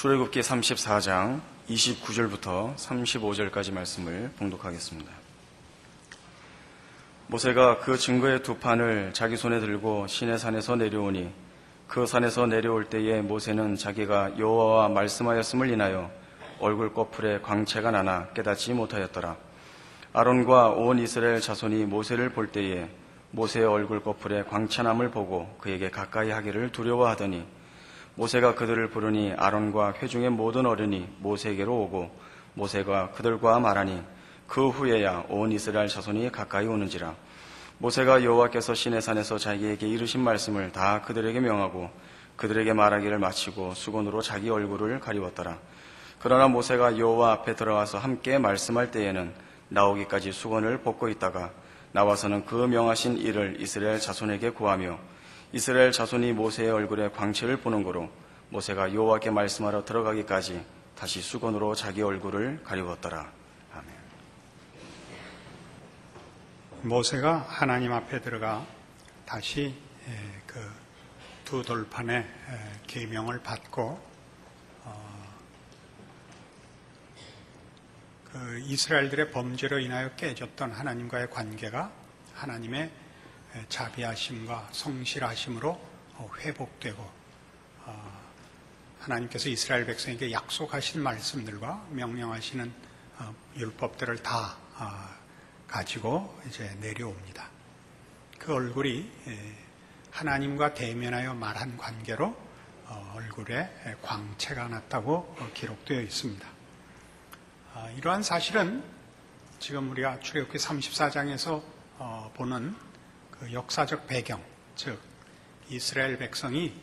출애굽기 34장 29절부터 35절까지 말씀을 봉독하겠습니다. 모세가 그 증거의 두 판을 자기 손에 들고 시내산에서 내려오니 그 산에서 내려올 때에 모세는 자기가 여호와와 말씀하였음을 인하여 얼굴 꺼풀에 광채가 나나 깨닫지 못하였더라. 아론과 온 이스라엘 자손이 모세를 볼 때에 모세의 얼굴 꺼풀에 광채남을 보고 그에게 가까이 하기를 두려워하더니 모세가 그들을 부르니 아론과 회중의 모든 어른이 모세에게로 오고 모세가 그들과 말하니 그 후에야 온 이스라엘 자손이 가까이 오는지라. 모세가 여호와께서 시내산에서 자기에게 이르신 말씀을 다 그들에게 명하고 그들에게 말하기를 마치고 수건으로 자기 얼굴을 가리웠더라. 그러나 모세가 여호와 앞에 들어가서 함께 말씀할 때에는 나오기까지 수건을 벗고 있다가 나와서는 그 명하신 일을 이스라엘 자손에게 고하며 이스라엘 자손이 모세의 얼굴에 광채를 보는 거로 모세가 여호와께 말씀하러 들어가기까지 다시 수건으로 자기 얼굴을 가리웠더라. 아멘. 모세가 하나님 앞에 들어가 다시 그 두 돌판의 계명을 받고 그 이스라엘들의 범죄로 인하여 깨졌던 하나님과의 관계가 하나님의 자비하심과 성실하심으로 회복되고 하나님께서 이스라엘 백성에게 약속하신 말씀들과 명령하시는 율법들을 다 가지고 이제 내려옵니다. 그 얼굴이 하나님과 대면하여 말한 관계로 얼굴에 광채가 났다고 기록되어 있습니다. 이러한 사실은 지금 우리가 출애굽기 34장에서 보는 그 역사적 배경, 즉 이스라엘 백성이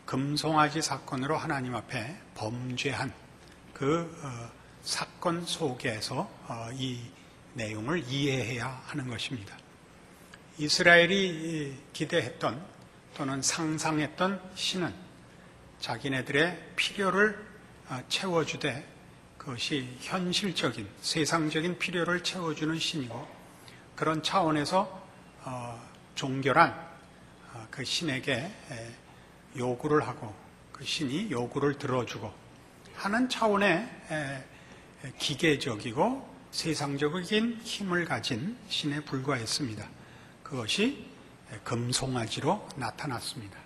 금송아지 사건으로 하나님 앞에 범죄한 그 사건 속에서 이 내용을 이해해야 하는 것입니다. 이스라엘이 기대했던 또는 상상했던 신은 자기네들의 필요를 채워주되 그것이 현실적인 세상적인 필요를 채워주는 신이고 그런 차원에서 종결한 그 신에게 요구를 하고 그 신이 요구를 들어주고 하는 차원의 기계적이고 세상적인 힘을 가진 신에 불과했습니다. 그것이 금송아지로 나타났습니다.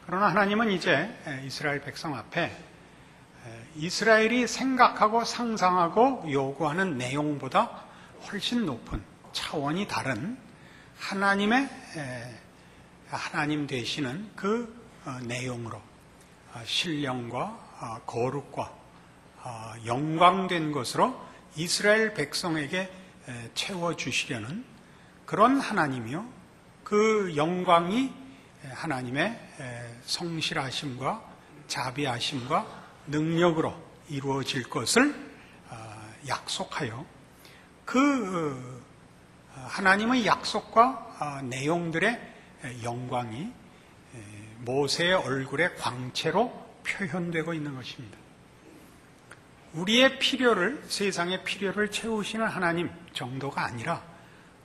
그러나 하나님은 이제 이스라엘 백성 앞에 이스라엘이 생각하고 상상하고 요구하는 내용보다 훨씬 높은 차원이 다른 하나님 되시는 그 내용으로 신령과 거룩과 영광된 것으로 이스라엘 백성에게 채워주시려는 그런 하나님이요. 그 영광이 하나님의 성실하심과 자비하심과 능력으로 이루어질 것을 약속하여 그 하나님의 약속과 내용들의 영광이 모세의 얼굴의 광채로 표현되고 있는 것입니다. 우리의 필요를, 세상의 필요를 채우시는 하나님 정도가 아니라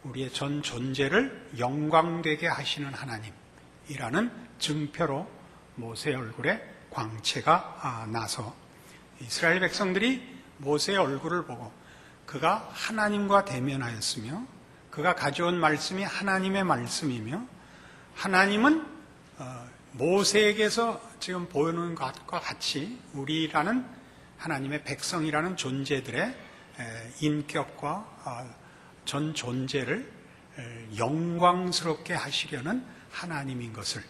우리의 전 존재를 영광되게 하시는 하나님이라는 증표로 모세의 얼굴에 광채가 나서 이스라엘 백성들이 모세의 얼굴을 보고 그가 하나님과 대면하였으며 그가 가져온 말씀이 하나님의 말씀이며 하나님은 모세에게서 지금 보여놓은 것과 같이 우리라는 하나님의 백성이라는 존재들의 인격과 전 존재를 영광스럽게 하시려는 하나님인 것을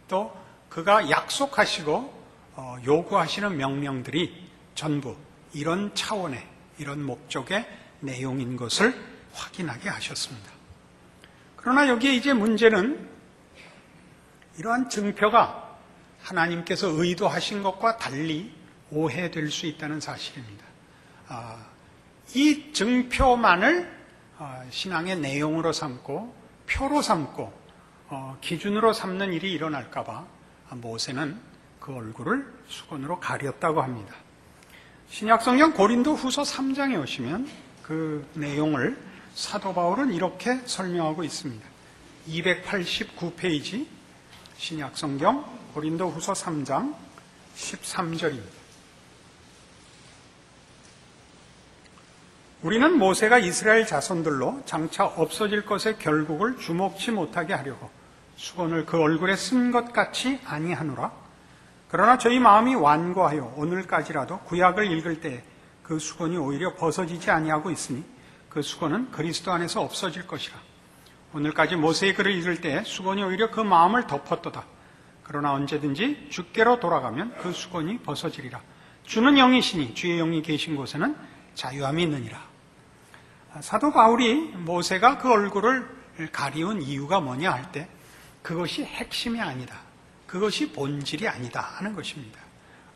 또 그가 약속하시고 요구하시는 명령들이 전부 이런 차원의 이런 목적의 내용인 것을 확인하게 하셨습니다. 그러나 여기에 이제 문제는 이러한 증표가 하나님께서 의도하신 것과 달리 오해될 수 있다는 사실입니다. 이 증표만을 신앙의 내용으로 삼고 표로 삼고 기준으로 삼는 일이 일어날까 봐 모세는 그 얼굴을 수건으로 가렸다고 합니다. 신약성경 고린도 후서 3장에 오시면 그 내용을 사도 바울은 이렇게 설명하고 있습니다. 289페이지 신약성경 고린도 후서 3장 13절입니다. 우리는 모세가 이스라엘 자손들로 장차 없어질 것의 결국을 주목치 못하게 하려고 수건을 그 얼굴에 쓴 것 같이 아니하노라. 그러나 저희 마음이 완고하여 오늘까지라도 구약을 읽을 때 그 수건이 오히려 벗어지지 아니하고 있으니 그 수건은 그리스도 안에서 없어질 것이라. 오늘까지 모세의 글을 읽을 때 수건이 오히려 그 마음을 덮었도다. 그러나 언제든지 주께로 돌아가면 그 수건이 벗어지리라. 주는 영이시니 주의 영이 계신 곳에는 자유함이 있느니라. 사도 바울이 모세가 그 얼굴을 가리운 이유가 뭐냐 할 때 그것이 핵심이 아니다. 그것이 본질이 아니다 하는 것입니다.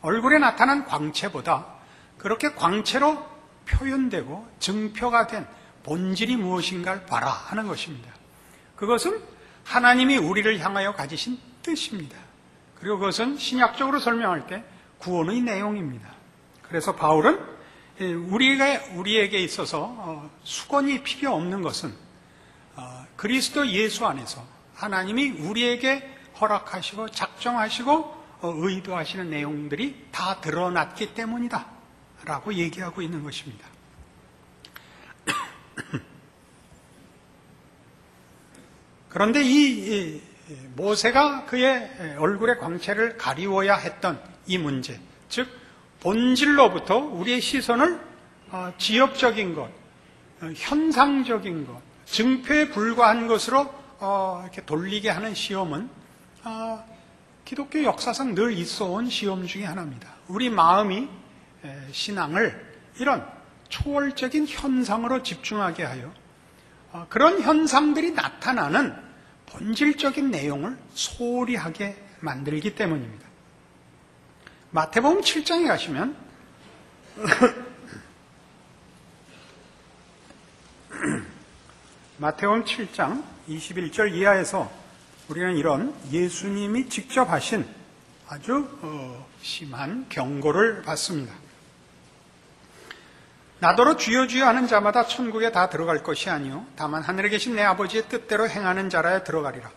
얼굴에 나타난 광채보다 그렇게 광채로 표현되고 증표가 된 본질이 무엇인가를 봐라 하는 것입니다. 그것은 하나님이 우리를 향하여 가지신 뜻입니다. 그리고 그것은 신약적으로 설명할 때 구원의 내용입니다. 그래서 바울은 우리에게 있어서 수건이 필요 없는 것은 그리스도 예수 안에서 하나님이 우리에게 허락하시고 작정하시고 의도하시는 내용들이 다 드러났기 때문이다 라고 얘기하고 있는 것입니다. 그런데 이 모세가 그의 얼굴의 광채를 가리워야 했던 이 문제, 즉 본질로부터 우리의 시선을 지엽적인 것, 현상적인 것, 증표에 불과한 것으로 이렇게 돌리게 하는 시험은 기독교 역사상 늘 있어온 시험 중에 하나입니다. 우리 마음이 신앙을 이런 초월적인 현상으로 집중하게 하여 그런 현상들이 나타나는 본질적인 내용을 소홀히 하게 만들기 때문입니다. 마태복음 7장에 가시면 마태복음 7장 21절 이하에서 우리는 이런 예수님이 직접 하신 아주 심한 경고를 받습니다. 나더러 주여 주여 하는 자마다 천국에 다 들어갈 것이 아니요 다만 하늘에 계신 내 아버지의 뜻대로 행하는 자라야 들어가리라.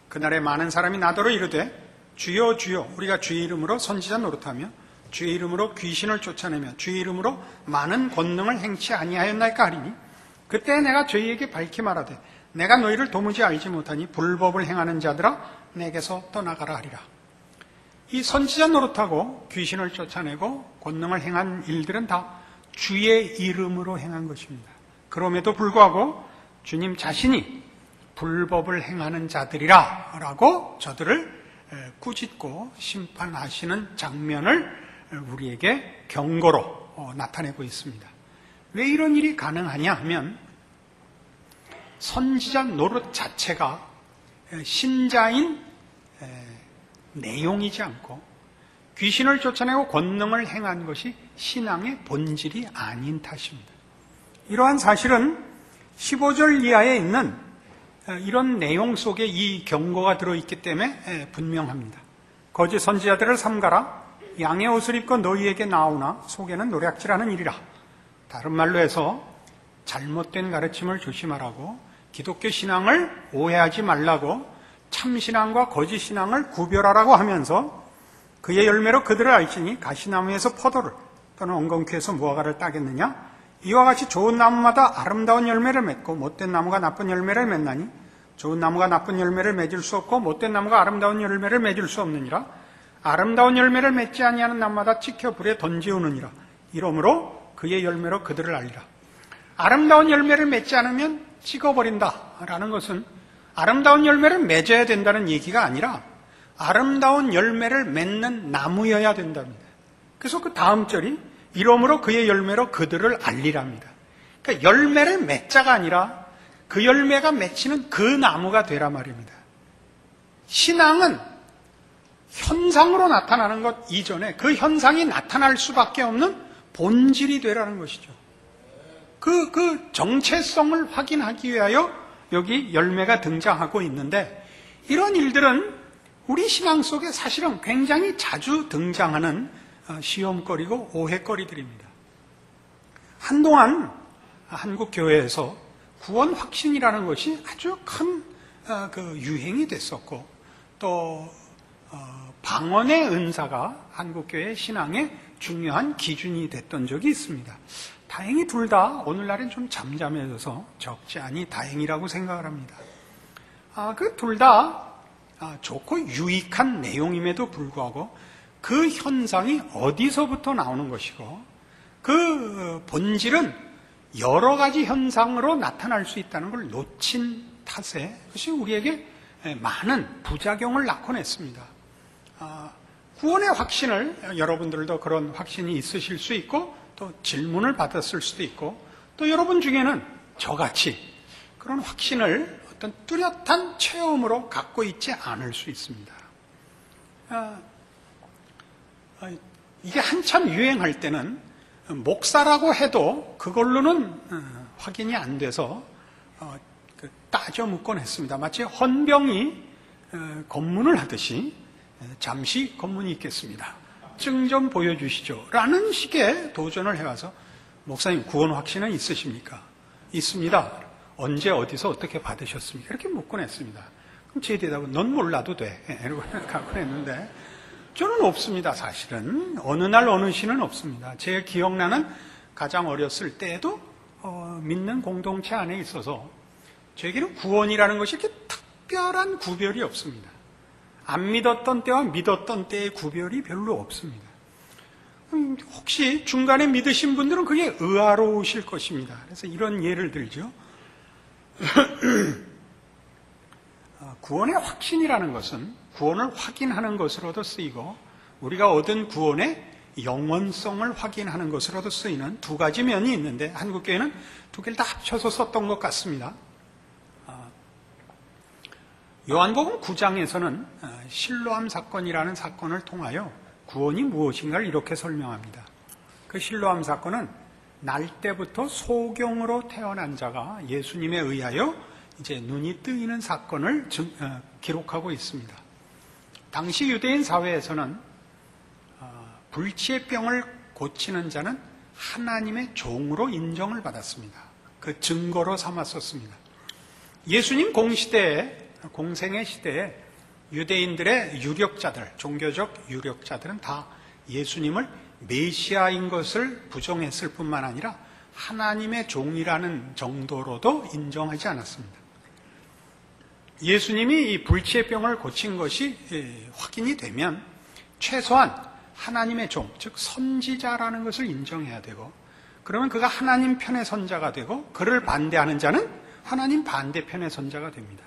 그날에 많은 사람이 나더러 이르되 주여 주여 우리가 주의 이름으로 선지자 노릇하며 주의 이름으로 귀신을 쫓아내며 주의 이름으로 많은 권능을 행치 아니하였나이까 하리니 그때 내가 저희에게 밝히 말하되 내가 너희를 도무지 알지 못하니 불법을 행하는 자들아 내게서 떠나가라 하리라. 이 선지자 노릇하고 귀신을 쫓아내고 권능을 행한 일들은 다 주의 이름으로 행한 것입니다. 그럼에도 불구하고 주님 자신이 불법을 행하는 자들이라 라고 저들을 꾸짖고 심판하시는 장면을 우리에게 경고로 나타내고 있습니다. 왜 이런 일이 가능하냐 하면 선지자 노릇 자체가 신자인 내용이지 않고 귀신을 쫓아내고 권능을 행한 것이 신앙의 본질이 아닌 탓입니다. 이러한 사실은 15절 이하에 있는 이런 내용 속에 이 경고가 들어있기 때문에 분명합니다. 거짓 선지자들을 삼가라. 양의 옷을 입고 너희에게 나오나 속에는 노략질하는 일이라. 다른 말로 해서 잘못된 가르침을 조심하라고, 기독교 신앙을 오해하지 말라고, 참신앙과 거짓신앙을 구별하라고 하면서 그의 열매로 그들을 알지니 가시나무에서 포도를 또는 엉겅퀴에서 무화과를 따겠느냐? 이와 같이 좋은 나무마다 아름다운 열매를 맺고 못된 나무가 나쁜 열매를 맺나니 좋은 나무가 나쁜 열매를 맺을 수 없고 못된 나무가 아름다운 열매를 맺을 수 없느니라. 아름다운 열매를 맺지 아니하는 나무마다 찍혀 불에 던지우느니라. 이러므로 그의 열매로 그들을 알리라. 아름다운 열매를 맺지 않으면 찍어버린다라는 것은 아름다운 열매를 맺어야 된다는 얘기가 아니라 아름다운 열매를 맺는 나무여야 된답니다. 그래서 그 다음 절이 이러므로 그의 열매로 그들을 알리랍니다. 그러니까 열매를 맺자가 아니라 그 열매가 맺히는 그 나무가 되라 말입니다. 신앙은 현상으로 나타나는 것 이전에 그 현상이 나타날 수밖에 없는 본질이 되라는 것이죠. 그 정체성을 확인하기 위하여 여기 열매가 등장하고 있는데 이런 일들은 우리 신앙 속에 사실은 굉장히 자주 등장하는 시험거리고 오해거리들입니다. 한동안 한국 교회에서 구원 확신이라는 것이 아주 큰 유행이 됐었고 또 방언의 은사가 한국교회 신앙의 중요한 기준이 됐던 적이 있습니다. 다행히 둘 다 오늘날엔 좀 잠잠해져서 적지 않이 다행이라고 생각을 합니다. 그 둘 다 좋고 유익한 내용임에도 불구하고 그 현상이 어디서부터 나오는 것이고 그 본질은 여러 가지 현상으로 나타날 수 있다는 걸 놓친 탓에 그것이 우리에게 많은 부작용을 낳곤 했습니다. 구원의 확신을 여러분들도 그런 확신이 있으실 수 있고 또 질문을 받았을 수도 있고 또 여러분 중에는 저같이 그런 확신을 어떤 뚜렷한 체험으로 갖고 있지 않을 수 있습니다. 이게 한참 유행할 때는 목사라고 해도 그걸로는 확인이 안 돼서 따져 묻곤 했습니다. 마치 헌병이 검문을 하듯이 잠시 검문이 있겠습니다. 증 좀 보여주시죠. 라는 식의 도전을 해와서 목사님 구원 확신은 있으십니까? 있습니다. 언제 어디서 어떻게 받으셨습니까? 이렇게 묻곤 했습니다. 그럼 제 대답은 넌 몰라도 돼. 이러고 갖고 했는데 저는 없습니다. 사실은 어느 날 어느 시는 없습니다. 제 기억나는 가장 어렸을 때에도 믿는 공동체 안에 있어서 저에게는 구원이라는 것이 이렇게 특별한 구별이 없습니다. 안 믿었던 때와 믿었던 때의 구별이 별로 없습니다. 혹시 중간에 믿으신 분들은 그게 의아로우실 것입니다. 그래서 이런 예를 들죠. 구원의 확신이라는 것은 구원을 확인하는 것으로도 쓰이고 우리가 얻은 구원의 영원성을 확인하는 것으로도 쓰이는 두 가지 면이 있는데 한국교회는 두 개를 다 합쳐서 썼던 것 같습니다. 요한복음 9장에서는 실로암 사건이라는 사건을 통하여 구원이 무엇인가를 이렇게 설명합니다. 그 실로암 사건은 날 때부터 소경으로 태어난 자가 예수님에 의하여 이제 눈이 뜨이는 사건을 기록하고 있습니다. 당시 유대인 사회에서는 불치의 병을 고치는 자는 하나님의 종으로 인정을 받았습니다. 그 증거로 삼았었습니다. 예수님 공생의 시대에 유대인들의 유력자들, 종교적 유력자들은 다 예수님을 메시아인 것을 부정했을 뿐만 아니라 하나님의 종이라는 정도로도 인정하지 않았습니다. 예수님이 이 불치의 병을 고친 것이 확인이 되면 최소한 하나님의 종, 즉 선지자라는 것을 인정해야 되고 그러면 그가 하나님 편의 선자가 되고 그를 반대하는 자는 하나님 반대편의 선자가 됩니다.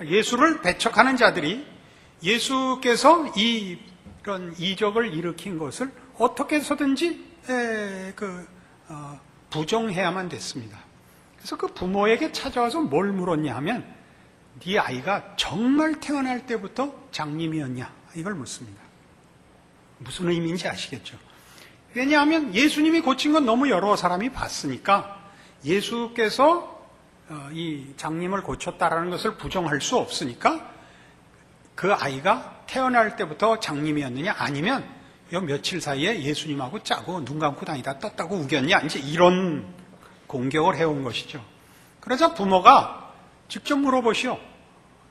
예수를 배척하는 자들이 예수께서 이런 이적을 일으킨 것을 어떻게 해서든지 부정해야만 됐습니다. 그래서 그 부모에게 찾아와서 뭘 물었냐 하면 네 아이가 정말 태어날 때부터 장님이었냐 이걸 묻습니다. 무슨 의미인지 아시겠죠? 왜냐하면 예수님이 고친 건 너무 여러 사람이 봤으니까 예수께서 이 장님을 고쳤다라는 것을 부정할 수 없으니까 그 아이가 태어날 때부터 장님이었느냐 아니면 요 며칠 사이에 예수님하고 짜고 눈 감고 다니다 떴다고 우겼냐 이제 이런 공격을 해온 것이죠. 그러자 부모가 직접 물어보시오.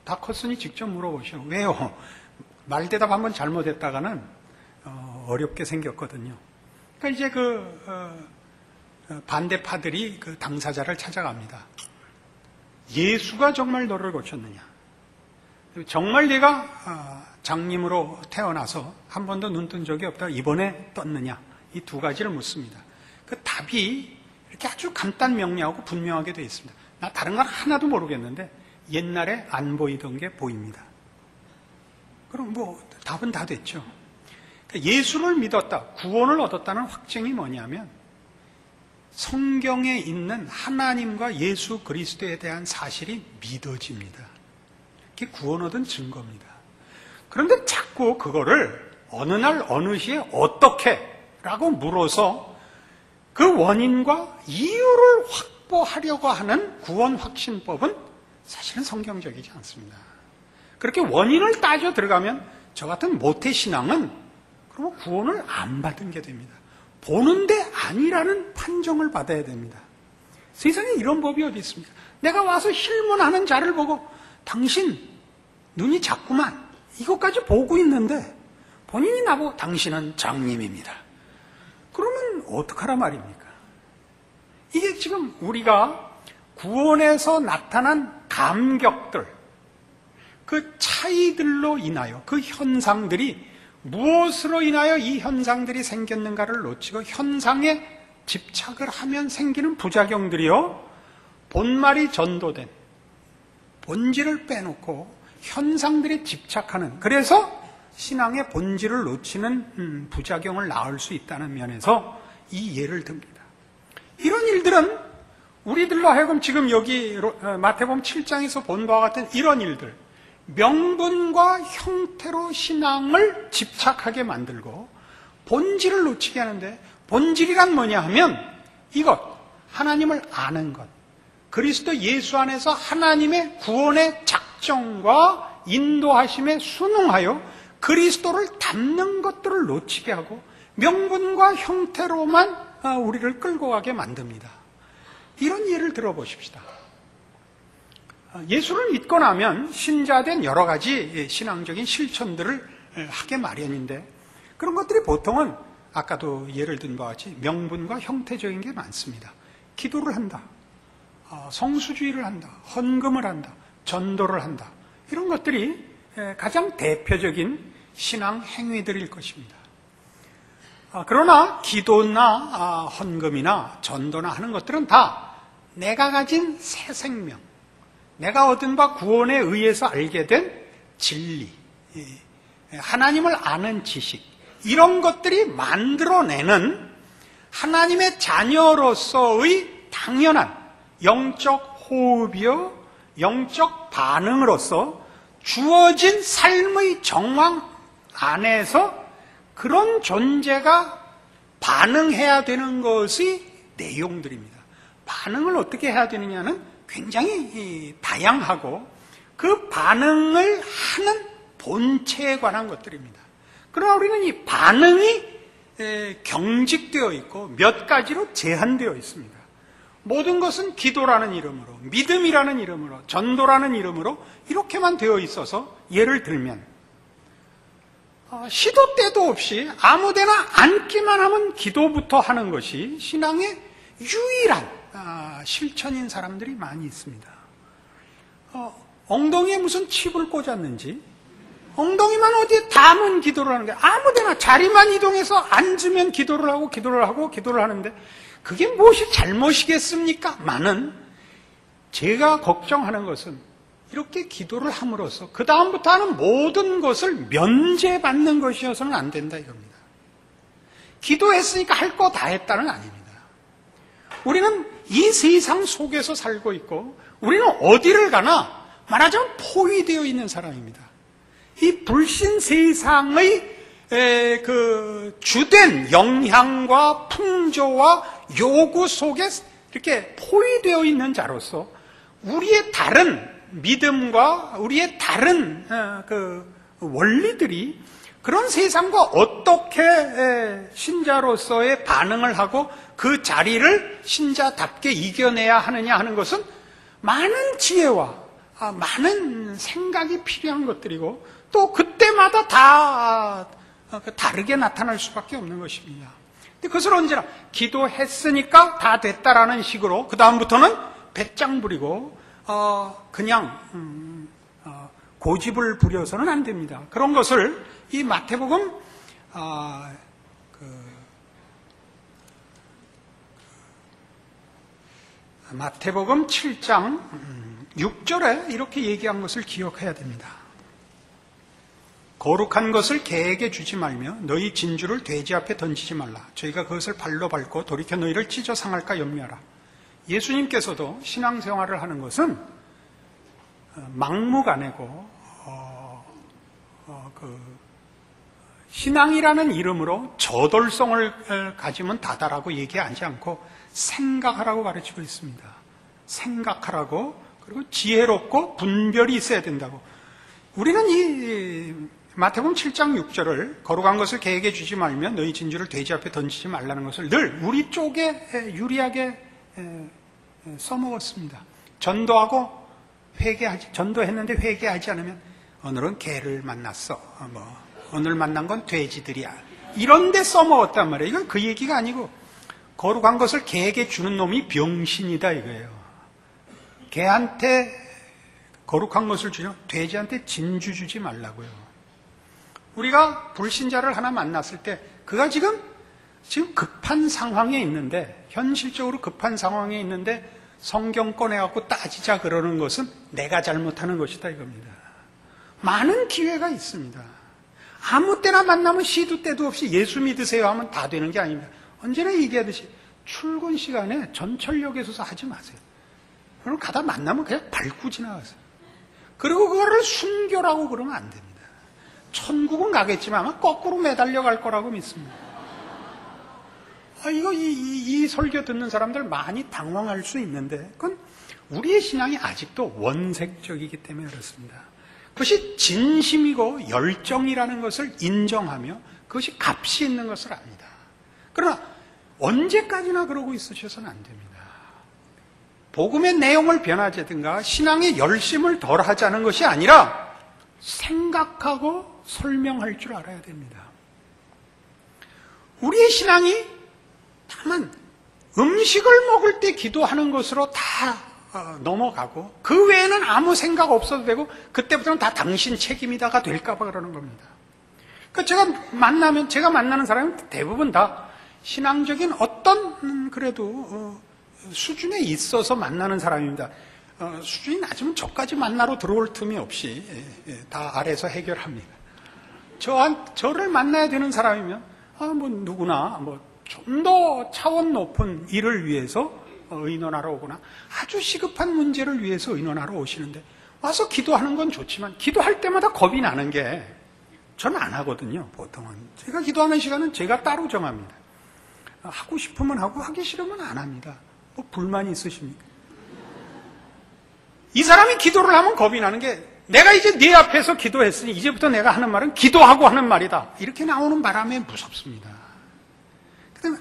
다 컸으니 직접 물어보시오. 왜요? 말대답 한번 잘못했다가는 어렵게 생겼거든요. 그러니까 이제 반대파들이 그 당사자를 찾아갑니다. 예수가 정말 너를 고쳤느냐? 정말 네가 장님으로 태어나서 한 번도 눈 뜬 적이 없다. 이번에 떴느냐? 이 두 가지를 묻습니다. 그 답이 이렇게 아주 간단 명료하고 분명하게 되어 있습니다. 나 다른 건 하나도 모르겠는데 옛날에 안 보이던 게 보입니다. 그럼 답은 다 됐죠. 예수를 믿었다, 구원을 얻었다는 확증이 뭐냐면 성경에 있는 하나님과 예수 그리스도에 대한 사실이 믿어집니다. 그게 구원 얻은 증거입니다. 그런데 자꾸 그거를 어느 날 어느 시에 어떻게 라고 물어서 그 원인과 이유를 확보하려고 하는 구원 확신법은 사실은 성경적이지 않습니다. 그렇게 원인을 따져 들어가면 저 같은 모태신앙은 그러면 구원을 안 받은 게 됩니다. 보는데 아니라는 판정을 받아야 됩니다. 세상에 이런 법이 어디 있습니까? 내가 와서 힐문하는 자를 보고 당신 눈이 작구만 이것까지 보고 있는데 본인이 나보고 당신은 장님입니다. 그러면 어떡하란 말입니까? 이게 지금 우리가 구원에서 나타난 감격들, 그 차이들로 인하여 그 현상들이 무엇으로 인하여 이 현상들이 생겼는가를 놓치고 현상에 집착을 하면 생기는 부작용들이요, 본말이 전도된 본질을 빼놓고 현상들에 집착하는, 그래서 신앙의 본질을 놓치는 부작용을 낳을 수 있다는 면에서 이 예를 듭니다. 이런 일들은 우리들로 하여금 지금 여기 마태복음 7장에서 본 바와 같은 이런 일들, 명분과 형태로 신앙을 집착하게 만들고 본질을 놓치게 하는데, 본질이란 뭐냐 하면 이것, 하나님을 아는 것, 그리스도 예수 안에서 하나님의 구원의 작정과 인도하심에 순응하여 그리스도를 닮는 것들을 놓치게 하고 명분과 형태로만 우리를 끌고 가게 만듭니다. 이런 예를 들어보십시다. 예수를 믿고 나면 신자된 여러 가지 신앙적인 실천들을 하게 마련인데, 그런 것들이 보통은 아까도 예를 든 바와 같이 명분과 형태적인 게 많습니다. 기도를 한다, 성수주의를 한다, 헌금을 한다, 전도를 한다, 이런 것들이 가장 대표적인 신앙 행위들일 것입니다. 그러나 기도나 헌금이나 전도나 하는 것들은 다 내가 가진 새 생명, 내가 얻은 바 구원에 의해서 알게 된 진리, 하나님을 아는 지식, 이런 것들이 만들어내는 하나님의 자녀로서의 당연한 영적 호흡이요, 영적 반응으로서 주어진 삶의 정황 안에서 그런 존재가 반응해야 되는 것이 내용들입니다. 반응을 어떻게 해야 되느냐는 굉장히 다양하고 그 반응을 하는 본체에 관한 것들입니다. 그러나 우리는 이 반응이 경직되어 있고 몇 가지로 제한되어 있습니다. 모든 것은 기도라는 이름으로, 믿음이라는 이름으로, 전도라는 이름으로 이렇게만 되어 있어서, 예를 들면 시도 때도 없이 아무데나 앉기만 하면 기도부터 하는 것이 신앙의 유일한 실천인 사람들이 많이 있습니다. 엉덩이에 무슨 칩을 꽂았는지 엉덩이만 어디에 담은 기도를 하는 게, 아무데나 자리만 이동해서 앉으면 기도를 하고 기도를 하고 기도를 하는데 그게 무엇이 잘못이겠습니까? 많은, 제가 걱정하는 것은 이렇게 기도를 함으로써 그 다음부터 하는 모든 것을 면제받는 것이어서는 안 된다 이겁니다. 기도했으니까 할 거 다 했다는 아닙니다. 우리는 이 세상 속에서 살고 있고 우리는 어디를 가나 말하자면 포위되어 있는 사람입니다. 이 불신 세상의 그 주된 영향과 풍조와 요구 속에 이렇게 포위되어 있는 자로서 우리의 다른 믿음과 우리의 다른 그 원리들이 그런 세상과 어떻게 신자로서의 반응을 하고 그 자리를 신자답게 이겨내야 하느냐 하는 것은 많은 지혜와 많은 생각이 필요한 것들이고, 또 그때마다 다 다르게 나타날 수밖에 없는 것입니다. 근데 그것을 언제나 기도했으니까 다 됐다라는 식으로 그 다음부터는 배짱 부리고 그냥 고집을 부려서는 안 됩니다. 그런 것을 이 마태복음 마태복음 7장 6절에 이렇게 얘기한 것을 기억해야 됩니다. 거룩한 것을 개에게 주지 말며 너희 진주를 돼지 앞에 던지지 말라. 저희가 그것을 발로 밟고 돌이켜 너희를 찢어 상할까 염려하라. 예수님께서도 신앙생활을 하는 것은 막무가내고 신앙이라는 이름으로 저돌성을 가지면 다다라고 얘기하지 않고 생각하라고 가르치고 있습니다. 생각하라고, 그리고 지혜롭고 분별이 있어야 된다고. 우리는 이 마태복음 7장 6절을 거룩한 것을 개에게 주지 말며 너희 진주를 돼지 앞에 던지지 말라는 것을 늘 우리 쪽에 유리하게 써먹었습니다. 전도하고 전도했는데 회개하지 않으면 오늘은 개를 만났어. 오늘 만난 건 돼지들이야. 이런 데 써먹었단 말이에요. 이건 그 얘기가 아니고 거룩한 것을 개에게 주는 놈이 병신이다 이거예요. 개한테 거룩한 것을 주냐? 돼지한테 진주 주지 말라고요. 우리가 불신자를 하나 만났을 때 그가 지금 급한 상황에 있는데, 현실적으로 급한 상황에 있는데 성경 꺼내갖고 따지자 그러는 것은 내가 잘못하는 것이다 이겁니다. 많은 기회가 있습니다. 아무 때나 만나면 시도 때도 없이 예수 믿으세요 하면 다 되는 게 아닙니다. 언제나 얘기하듯이 출근 시간에 전철역에 서서 하지 마세요. 그럼 가다 만나면 그냥 밟고 지나가세요. 그리고 그거를 순교라고 그러면 안 됩니다. 천국은 가겠지만 아마 거꾸로 매달려 갈 거라고 믿습니다. 이 설교 듣는 사람들 많이 당황할 수 있는데 그건 우리의 신앙이 아직도 원색적이기 때문에 그렇습니다. 그것이 진심이고 열정이라는 것을 인정하며 그것이 값이 있는 것을 압니다. 그러나 언제까지나 그러고 있으셔서는 안 됩니다. 복음의 내용을 변화하든가 신앙의 열심을 덜 하자는 것이 아니라 생각하고 설명할 줄 알아야 됩니다. 우리의 신앙이 다만 음식을 먹을 때 기도하는 것으로 다 넘어가고 그 외에는 아무 생각 없어도 되고 그때부터는 다 당신 책임이다가 될까봐 그러는 겁니다. 그러니까 제가 만나는 사람은 대부분 다 신앙적인 어떤 그래도 수준에 있어서 만나는 사람입니다. 수준이 낮으면 저까지 만나러 들어올 틈이 없이 다 아래서 해결합니다. 저를 만나야 되는 사람이면 누구나 좀 더 차원 높은 일을 위해서 의논하러 오거나 아주 시급한 문제를 위해서 의논하러 오시는데 와서 기도하는 건 좋지만 기도할 때마다 겁이 나는 게 저는 안 하거든요. 보통은 제가 기도하는 시간은 제가 따로 정합니다. 하고 싶으면 하고 하기 싫으면 안 합니다. 불만이 있으십니까? 이 사람이 기도를 하면 겁이 나는 게 내가 이제 네 앞에서 기도했으니 이제부터 내가 하는 말은 기도하고 하는 말이다. 이렇게 나오는 바람에 무섭습니다.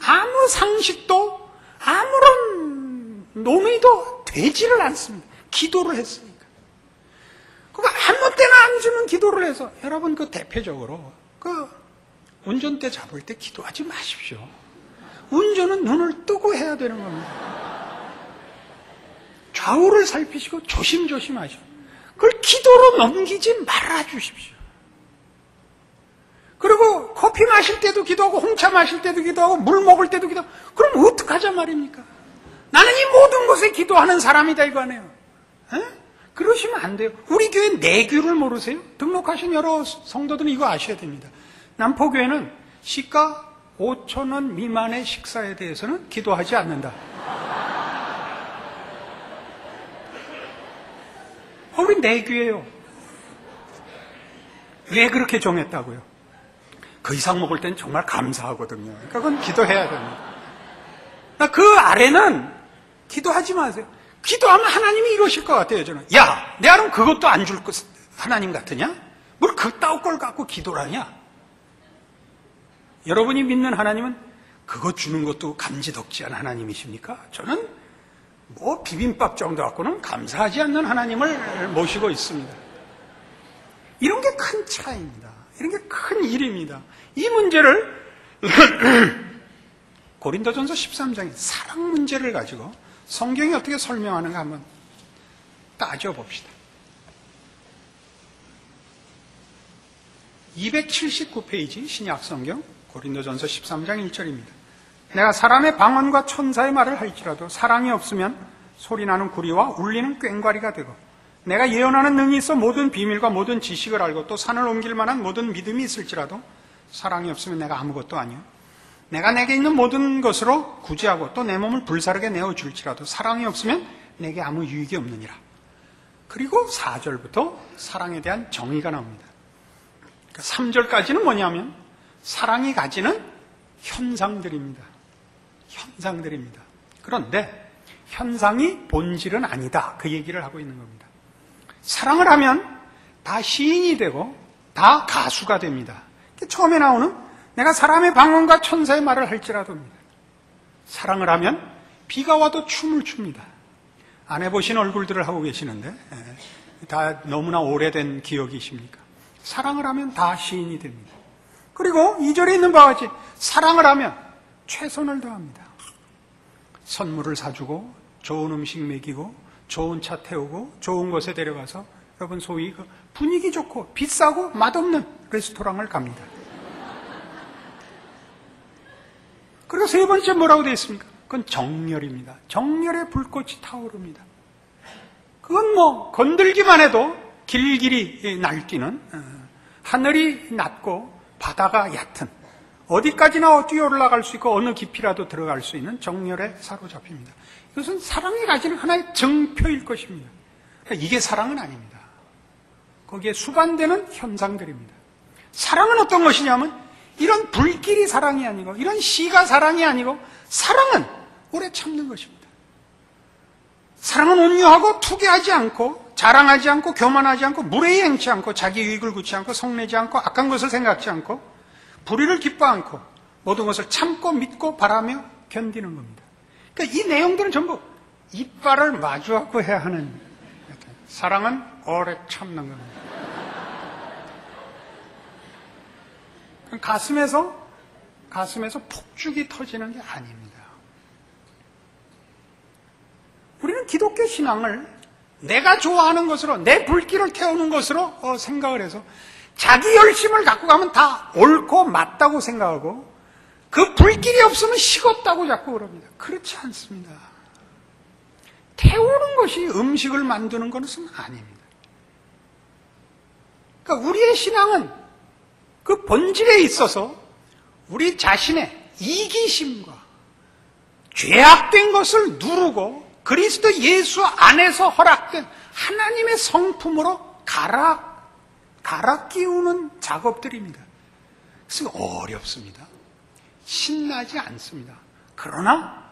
아무 상식도 아무런 논의도 되지를 않습니다. 기도를 했으니까. 아무 때나 안 주는 기도를 해서 여러분 대표적으로 운전대 잡을 때 기도하지 마십시오. 운전은 눈을 뜨고 해야 되는 겁니다. 좌우를 살피시고 조심조심 하시오. 그걸 기도로 넘기지 말아 주십시오. 그리고 커피 마실 때도 기도하고 홍차 마실 때도 기도하고 물 먹을 때도 기도하고 그럼 어떡하자 말입니까? 나는 이 모든 것에 기도하는 사람이다 이거 아니에요. 그러시면 안 돼요. 우리 교회 내규를 모르세요? 등록하신 여러 성도들은 이거 아셔야 됩니다. 남포교회는 시가 5,000원 미만의 식사에 대해서는 기도하지 않는다. 우리 내규예요. 왜 그렇게 정했다고요? 그 이상 먹을 땐 정말 감사하거든요. 그러니까 그건 기도해야 됩니다. 그 아래는 기도하지 마세요. 기도하면 하나님이 이러실 것 같아요, 저는. 야, 내 아는 그것도 안 줄 것 하나님 같으냐? 뭘 그따위 걸 갖고 기도를 하냐? 여러분이 믿는 하나님은 그것 주는 것도 감지덕지한 하나님이십니까? 저는 비빔밥 정도 갖고는 감사하지 않는 하나님을 모시고 있습니다. 이런 게 큰 차이입니다. 이런 게 큰 일입니다. 이 문제를 고린도전서 13장에 사랑 문제를 가지고 성경이 어떻게 설명하는가 한번 따져봅시다. 279페이지 신약성경 고린도전서 13장 1절입니다. 내가 사람의 방언과 천사의 말을 할지라도 사랑이 없으면 소리나는 구리와 울리는 꽹과리가 되고 내가 예언하는 능이 있어 모든 비밀과 모든 지식을 알고 또 산을 옮길 만한 모든 믿음이 있을지라도 사랑이 없으면 내가 아무것도 아니요. 내가 내게 있는 모든 것으로 구제하고 또 내 몸을 불사르게 내어줄지라도 사랑이 없으면 내게 아무 유익이 없느니라. 그리고 4절부터 사랑에 대한 정의가 나옵니다. 그러니까 3절까지는 뭐냐면 사랑이 가지는 현상들입니다. 현상들입니다. 그런데 현상이 본질은 아니다. 그 얘기를 하고 있는 겁니다. 사랑을 하면 다 시인이 되고 다 가수가 됩니다. 처음에 나오는 내가 사람의 방언과 천사의 말을 할지라도입니다. 사랑을 하면 비가 와도 춤을 춥니다. 안 해보신 얼굴들을 하고 계시는데 다 너무나 오래된 기억이십니까? 사랑을 하면 다 시인이 됩니다. 그리고 2절에 있는 바와 같이 사랑을 하면 최선을 다합니다. 선물을 사주고 좋은 음식 먹이고 좋은 차 태우고 좋은 곳에 데려가서 여러분 소위 그 분위기 좋고 비싸고 맛없는 레스토랑을 갑니다. 그리고 세 번째 뭐라고 되어 있습니까? 그건 정열입니다. 정열의 불꽃이 타오릅니다. 그건 뭐 건들기만 해도 길길이 날뛰는 하늘이 낮고 바다가 얕은 어디까지나 뛰어 올라갈 수 있고 어느 깊이라도 들어갈 수 있는 정열에 사로잡힙니다. 이것은 사랑이 가지는 하나의 정표일 것입니다. 이게 사랑은 아닙니다. 거기에 수반되는 현상들입니다. 사랑은 어떤 것이냐면 이런 불길이 사랑이 아니고 이런 시가 사랑이 아니고 사랑은 오래 참는 것입니다. 사랑은 온유하고 투기하지 않고 자랑하지 않고 교만하지 않고 무례히 행치 않고 자기 이익을 굳지 않고 성내지 않고 악한 것을 생각지 않고 불의를 기뻐 않고 모든 것을 참고 믿고 바라며 견디는 겁니다. 그러니까 이 내용들은 전부 이빨을 마주하고 해야 하는 사랑은 오래 참는 겁니다. 가슴에서 폭죽이 터지는 게 아닙니다. 우리는 기독교 신앙을 내가 좋아하는 것으로 내 불길을 태우는 것으로 생각을 해서 자기 열심을 갖고 가면 다 옳고 맞다고 생각하고 그 불길이 없으면 식었다고 자꾸 그럽니다. 그렇지 않습니다. 태우는 것이 음식을 만드는 것은 아닙니다. 그러니까 우리의 신앙은 그 본질에 있어서 우리 자신의 이기심과 죄악된 것을 누르고 그리스도 예수 안에서 허락된 하나님의 성품으로 갈아 끼우는 작업들입니다. 그래서 어렵습니다. 신나지 않습니다. 그러나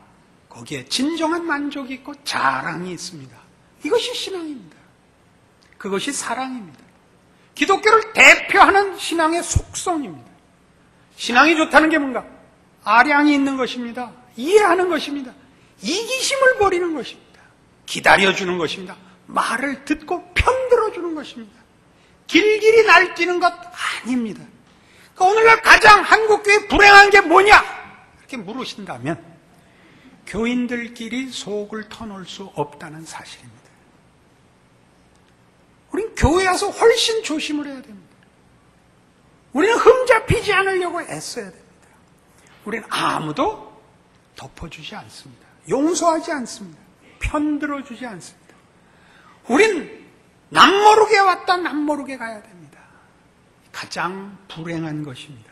거기에 진정한 만족이 있고 자랑이 있습니다. 이것이 신앙입니다. 그것이 사랑입니다. 기독교를 대표하는 신앙의 속성입니다. 신앙이 좋다는 게 뭔가? 아량이 있는 것입니다. 이해하는 것입니다. 이기심을 버리는 것입니다. 기다려주는 것입니다. 말을 듣고 편들어주는 것입니다. 길길이 날뛰는 것 아닙니다. 그러니까 오늘날 가장 한국교회 불행한 게 뭐냐? 이렇게 물으신다면 교인들끼리 속을 터놓을 수 없다는 사실입니다. 우린 교회 와서 훨씬 조심을 해야 됩니다. 우리는 흠잡히지 않으려고 애써야 됩니다. 우리는 아무도 덮어주지 않습니다. 용서하지 않습니다. 편들어주지 않습니다. 우린 남모르게 왔다 남모르게 가야 됩니다. 가장 불행한 것입니다.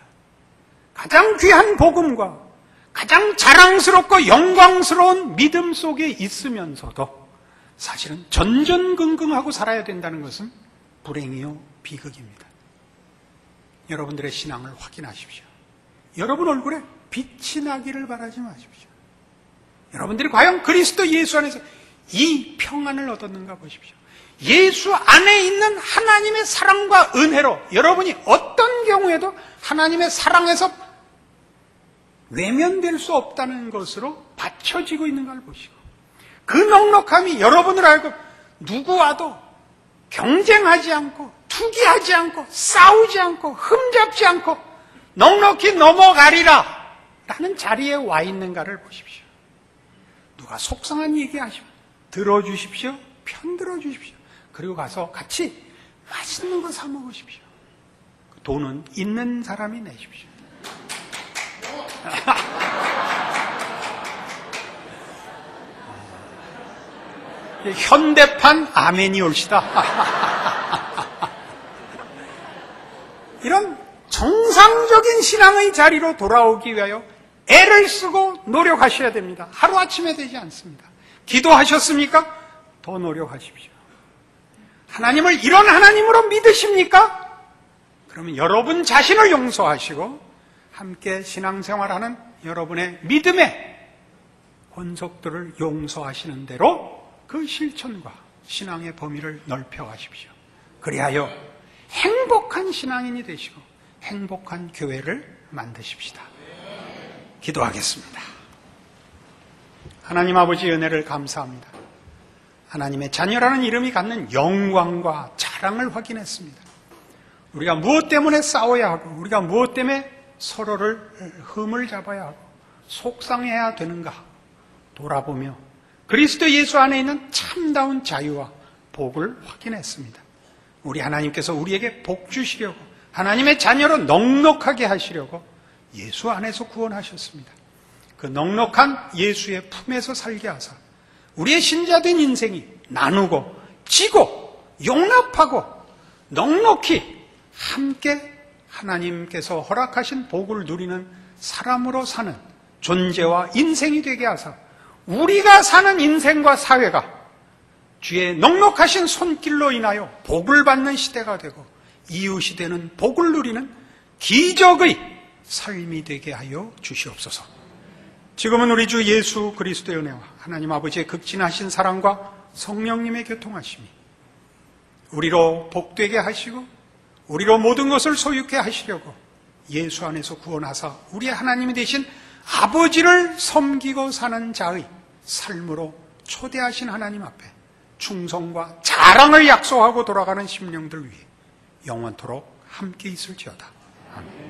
가장 귀한 복음과 가장 자랑스럽고 영광스러운 믿음 속에 있으면서도 사실은 전전긍긍하고 살아야 된다는 것은 불행이요 비극입니다. 여러분들의 신앙을 확인하십시오. 여러분 얼굴에 빛이 나기를 바라지 마십시오. 여러분들이 과연 그리스도 예수 안에서 이 평안을 얻었는가 보십시오. 예수 안에 있는 하나님의 사랑과 은혜로 여러분이 어떤 경우에도 하나님의 사랑에서 외면될 수 없다는 것으로 받쳐지고 있는 걸 보시고 그 넉넉함이 여러분을 알고 누구와도 경쟁하지 않고 투기하지 않고 싸우지 않고 흠잡지 않고 넉넉히 넘어가리라 라는 자리에 와 있는가를 보십시오. 누가 속상한 얘기하시면 들어주십시오. 편들어 주십시오. 그리고 가서 같이 맛있는 거 사 먹으십시오. 돈은 있는 사람이 내십시오. 현대판 아멘이 옳시다. 이런 정상적인 신앙의 자리로 돌아오기 위하여 애를 쓰고 노력하셔야 됩니다. 하루아침에 되지 않습니다. 기도하셨습니까? 더 노력하십시오. 하나님을 이런 하나님으로 믿으십니까? 그러면 여러분 자신을 용서하시고 함께 신앙생활하는 여러분의 믿음의 권속들을 용서하시는 대로 그 실천과 신앙의 범위를 넓혀가십시오. 그리하여 행복한 신앙인이 되시고 행복한 교회를 만드십시다. 기도하겠습니다. 하나님 아버지 은혜를 감사합니다. 하나님의 자녀라는 이름이 갖는 영광과 자랑을 확인했습니다. 우리가 무엇 때문에 싸워야 하고 우리가 무엇 때문에 서로를 흠을 잡아야 하고 속상해야 되는가 돌아보며 그리스도 예수 안에 있는 참다운 자유와 복을 확인했습니다. 우리 하나님께서 우리에게 복 주시려고 하나님의 자녀로 넉넉하게 하시려고 예수 안에서 구원하셨습니다. 그 넉넉한 예수의 품에서 살게 하사 우리의 신자된 인생이 나누고 지고 용납하고 넉넉히 함께 하나님께서 허락하신 복을 누리는 사람으로 사는 존재와 인생이 되게 하사 우리가 사는 인생과 사회가 주의 넉넉하신 손길로 인하여 복을 받는 시대가 되고 이웃이 되는 복을 누리는 기적의 삶이 되게 하여 주시옵소서. 지금은 우리 주 예수 그리스도의 은혜와 하나님 아버지의 극진하신 사랑과 성령님의 교통하심이 우리로 복되게 하시고 우리로 모든 것을 소유케 하시려고 예수 안에서 구원하사 우리의 하나님이 되신 아버지를 섬기고 사는 자의 삶으로 초대하신 하나님 앞에 충성과 자랑을 약속하고 돌아가는 심령들 위해 영원토록 함께 있을지어다. 아멘.